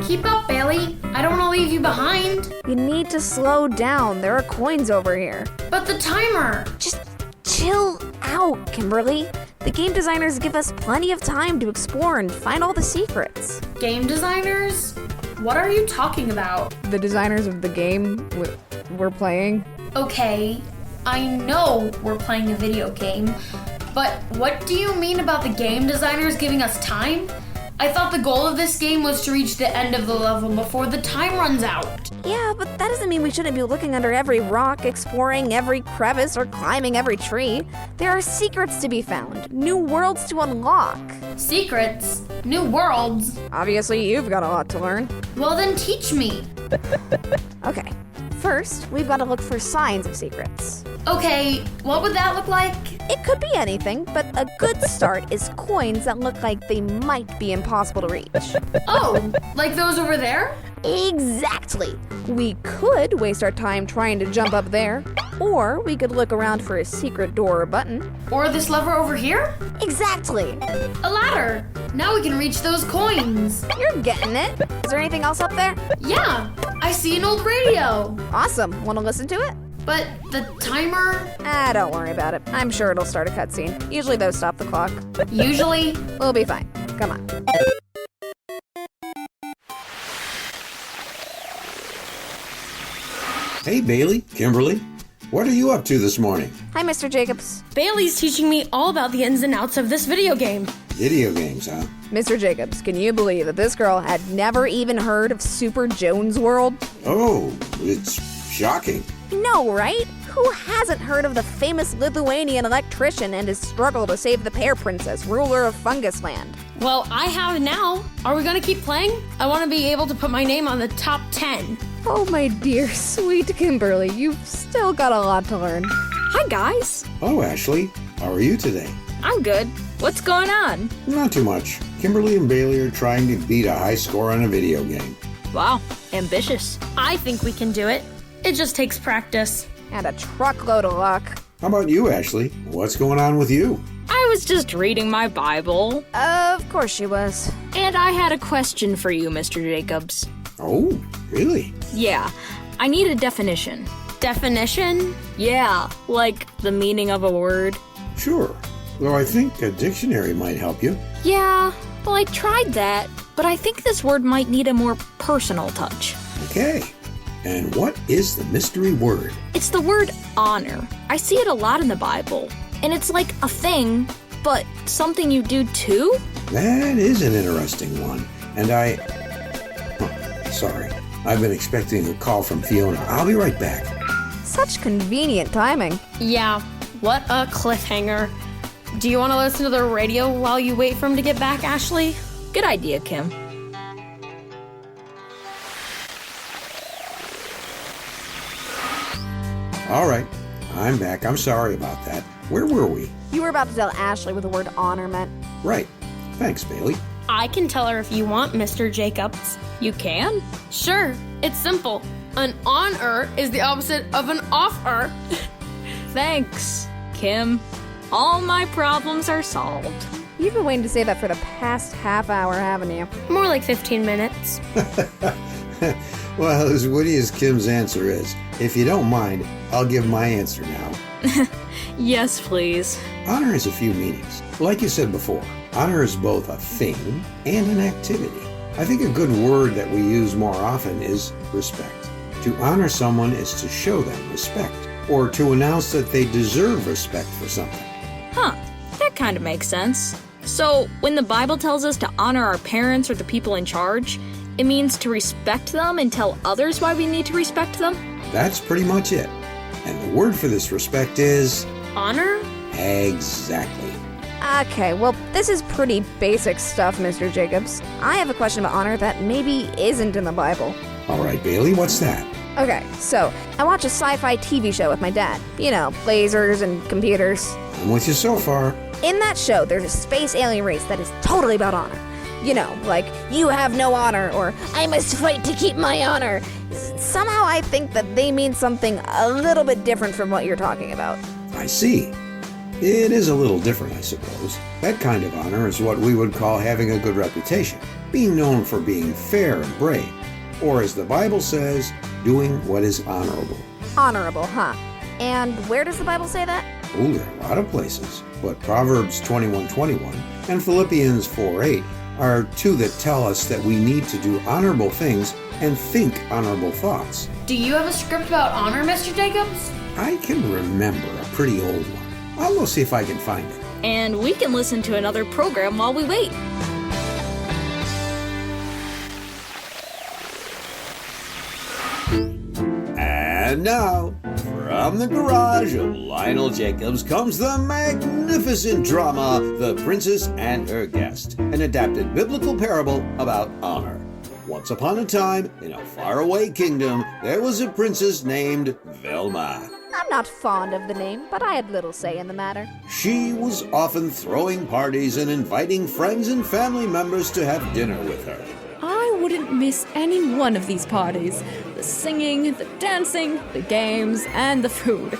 Keep up, Bailey. I don't want to leave you behind. You need to slow down. There are coins over here. But the timer. Just chill out, Kimberly. The game designers give us plenty of time to explore and find all the secrets. Game designers? What are you talking about? The designers of the game we're playing? Okay, I know we're playing a video game, but what do you mean about the game designers giving us time? I thought the goal of this game was to reach the end of the level before the time runs out. Yeah, but that doesn't mean we shouldn't be looking under every rock, exploring every crevice, or climbing every tree. There are secrets to be found, new worlds to unlock. Secrets? New worlds? Obviously, you've got a lot to learn. Well, then teach me. Okay, first, we've got to look for signs of secrets. Okay, what would that look like? It could be anything, but a good start is coins that look like they might be impossible to reach. Oh, like those over there? Exactly. We could waste our time trying to jump up there, or we could look around for a secret door or button. Or this lever over here? Exactly. A ladder. Now we can reach those coins. You're getting it. Is there anything else up there? Yeah, I see an old radio. Awesome. Want to listen to it? But the timer? Don't worry about it. I'm sure it'll start a cutscene. Usually those stop the clock. Usually? We'll be fine. Come on. Hey, Bailey, Kimberly, what are you up to this morning? Hi, Mr. Jacobs. Bailey's teaching me all about the ins and outs of this video game. Video games, huh? Mr. Jacobs, can you believe that this girl had never even heard of Super Jones World? Oh, it's shocking. No, right? Who hasn't heard of the famous Lithuanian electrician and his struggle to save the Pear Princess, ruler of Fungus Land? Well, I have now. Are we gonna keep playing? I want to be able to put my name on the top 10. Oh, my dear, sweet Kimberly, you've still got a lot to learn. Hi, guys. Oh, Ashley, how are you today? I'm good. What's going on? Not too much. Kimberly and Bailey are trying to beat a high score on a video game. Wow, ambitious. I think we can do it. It just takes practice. And a truckload of luck. How about you, Ashley? What's going on with you? I was just reading my Bible. Of course she was. And I had a question for you, Mr. Jacobs. Oh, really? Yeah, I need a definition. Definition? Yeah, like the meaning of a word. Sure. Though I think a dictionary might help you. Yeah, well, I tried that, but I think this word might need a more personal touch. Okay. And what is the mystery word? It's the word honor. I see it a lot in the Bible, and it's like a thing, but something you do too? That is an interesting one. And sorry. I've been expecting a call from Fiona. I'll be right back. Such convenient timing. Yeah, what a cliffhanger. Do you want to listen to the radio while you wait for him to get back, Ashley? Good idea, Kim. All right. I'm back. I'm sorry about that. Where were we? You were about to tell Ashley what the word honor meant. Right. Thanks, Bailey. I can tell her if you want, Mr. Jacobs. You can? Sure, it's simple. An on-er is the opposite of an off-er. Thanks, Kim. All my problems are solved. You've been waiting to say that for the past half hour, haven't you? More like 15 minutes. Well, as witty as Kim's answer is, if you don't mind, I'll give my answer now. Yes, please. Honor has a few meanings. Like you said before, honor is both a thing and an activity. I think a good word that we use more often is respect. To honor someone is to show them respect, or to announce that they deserve respect for something. Huh, that kind of makes sense. So, when the Bible tells us to honor our parents or the people in charge, it means to respect them and tell others why we need to respect them? That's pretty much it. And the word for this respect is... Honor? Exactly. Okay, well, this is pretty basic stuff, Mr. Jacobs. I have a question about honor that maybe isn't in the Bible. All right, Bailey, what's that? Okay, so I watch a sci-fi TV show with my dad. You know, lasers and computers. I'm with you so far. In that show, there's a space alien race that is totally about honor. You know, like, you have no honor, or I must fight to keep my honor. Somehow I think that they mean something a little bit different from what you're talking about. I see. It is a little different, I suppose. That kind of honor is what we would call having a good reputation, being known for being fair and brave, or as the Bible says, doing what is honorable. Honorable, huh? And where does the Bible say that? Oh, there are a lot of places, but Proverbs 21:21 and Philippians 4:8 are two that tell us that we need to do honorable things and think honorable thoughts. Do you have a script about honor, Mr. Jacobs? I can remember a pretty old one. I'll go see if I can find it. And we can listen to another program while we wait. And now, from the garage of Lionel Jacobs comes the magnificent drama, The Princess and Her Guest, an adapted biblical parable about honor. Once upon a time, in a faraway kingdom, there was a princess named Velma. I'm not fond of the name, but I had little say in the matter. She was often throwing parties and inviting friends and family members to have dinner with her. I wouldn't miss any one of these parties. The singing, the dancing, the games, and the food.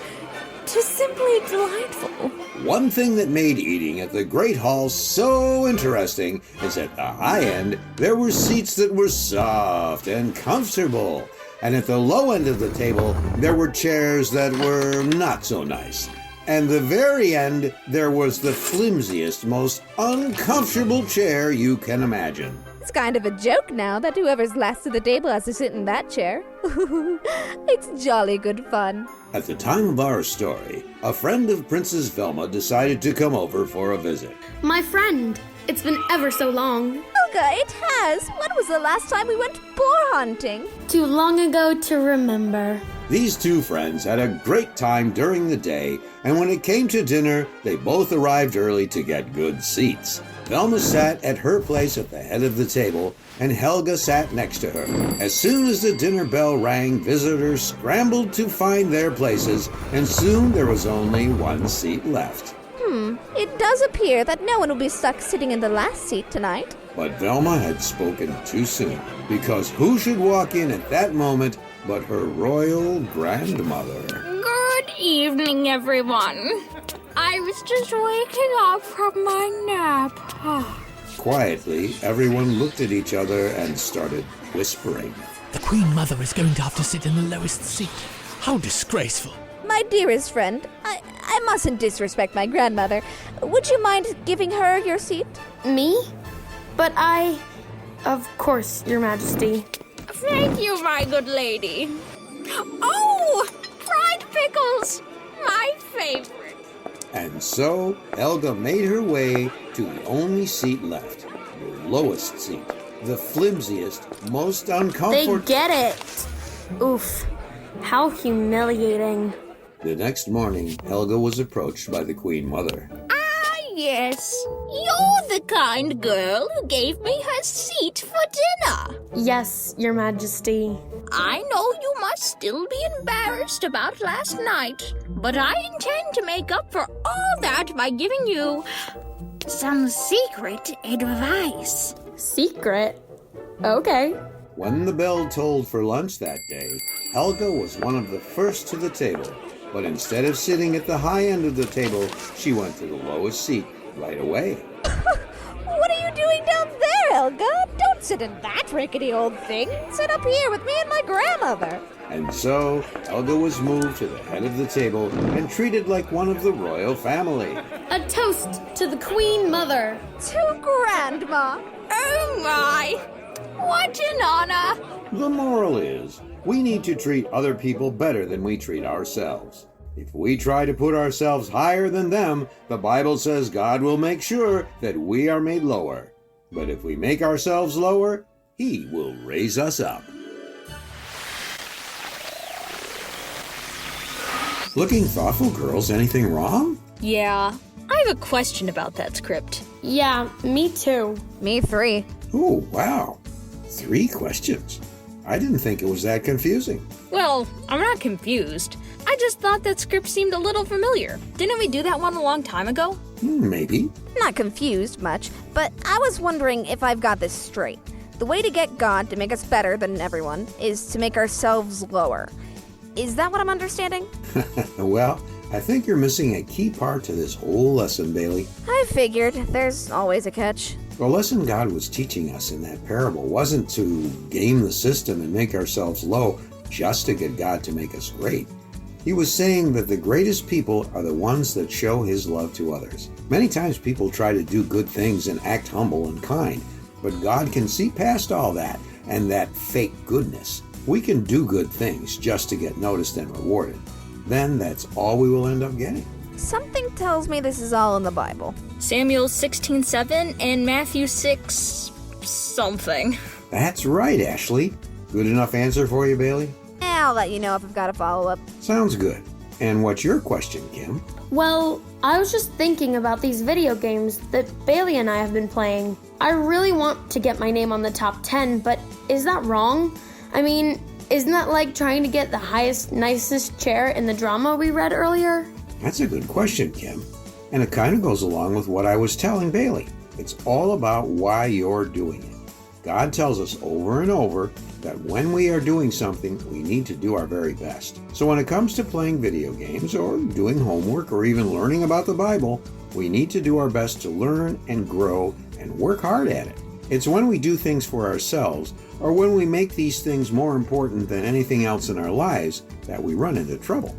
Just simply delightful. One thing that made eating at the Great Hall so interesting is at the high end, there were seats that were soft and comfortable. And at the low end of the table, there were chairs that were not so nice. And the very end, there was the flimsiest, most uncomfortable chair you can imagine. It's kind of a joke now that whoever's last at the table has to sit in that chair. It's jolly good fun. At the time of our story, a friend of Princess Velma decided to come over for a visit. My friend, it's been ever so long. Olga, it has. When was the last time we went boar hunting? Too long ago to remember. These two friends had a great time during the day, and when it came to dinner, they both arrived early to get good seats. Velma sat at her place at the head of the table, and Helga sat next to her. As soon as the dinner bell rang, visitors scrambled to find their places, and soon there was only one seat left. It does appear that no one will be stuck sitting in the last seat tonight. But Velma had spoken too soon, because who should walk in at that moment but her royal grandmother? Good evening, everyone. I was just waking up from my nap. Quietly, everyone looked at each other and started whispering. The Queen Mother is going to have to sit in the lowest seat. How disgraceful. My dearest friend, I mustn't disrespect my grandmother. Would you mind giving her your seat? Me? But Of course, Your Majesty. Thank you, my good lady. Oh, fried pickles! My favorite. And so, Helga made her way to the only seat left, the lowest seat, the flimsiest, most They uncomfortable. get it. Oof. How humiliating. The next morning, Helga was approached by the Queen Mother. Yes, you're the kind girl who gave me her seat for dinner. Yes, Your Majesty. I know you must still be embarrassed about last night, but I intend to make up for all that by giving you some secret advice. Secret? Okay. When the bell tolled for lunch that day, Helga was one of the first to the table. But instead of sitting at the high end of the table, she went to the lowest seat right away. What are you doing down there, Helga? Don't sit in that rickety old thing. Sit up here with me and my grandmother. And so, Helga was moved to the head of the table and treated like one of the royal family. A toast to the Queen Mother. To Grandma. Oh my! What an honor! The moral is, we need to treat other people better than we treat ourselves. If we try to put ourselves higher than them, the Bible says God will make sure that we are made lower. But if we make ourselves lower, He will raise us up. Looking thoughtful, girls. Anything wrong? Yeah, I have a question about that script. Yeah, me too. Me 3. Oh, wow. 3 questions. I didn't think it was that confusing. Well, I'm not confused. I just thought that script seemed a little familiar. Didn't we do that one a long time ago? Maybe. Not confused much, but I was wondering if I've got this straight. The way to get God to make us better than everyone is to make ourselves lower. Is that what I'm understanding? Well, I think you're missing a key part to this whole lesson, Bailey. I figured. There's always a catch. The lesson God was teaching us in that parable wasn't to game the system and make ourselves low just to get God to make us great. He was saying that the greatest people are the ones that show His love to others. Many times people try to do good things and act humble and kind, but God can see past all that and that fake goodness. We can do good things just to get noticed and rewarded. Then that's all we will end up getting. Something tells me this is all in the Bible. Samuel 16:7 and Matthew 6 something. That's right, Ashley. Good enough answer for you, Bailey? I'll let you know if I've got a follow-up. Sounds good. And what's your question, Kim? Well, I was just thinking about these video games that Bailey and I have been playing. I really want to get my name on the top 10, but is that wrong? I mean, isn't that like trying to get the highest, nicest chair in the drama we read earlier? That's a good question, Kim. And it kind of goes along with what I was telling Bailey. It's all about why you're doing it. God tells us over and over that when we are doing something, we need to do our very best. So when it comes to playing video games or doing homework or even learning about the Bible, we need to do our best to learn and grow and work hard at it. It's when we do things for ourselves or when we make these things more important than anything else in our lives that we run into trouble.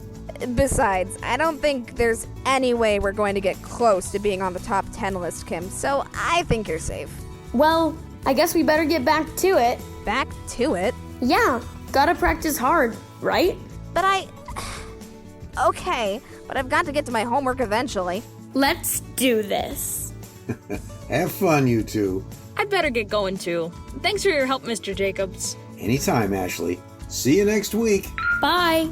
Besides, I don't think there's any way we're going to get close to being on the top 10 list, Kim, so I think you're safe. Well, I guess we better get back to it. Back to it? Yeah, gotta practice hard, right? But Okay, but I've got to get to my homework eventually. Let's do this. Have fun, you two. I'd better get going too. Thanks for your help, Mr. Jacobs. Anytime, Ashley. See you next week. Bye.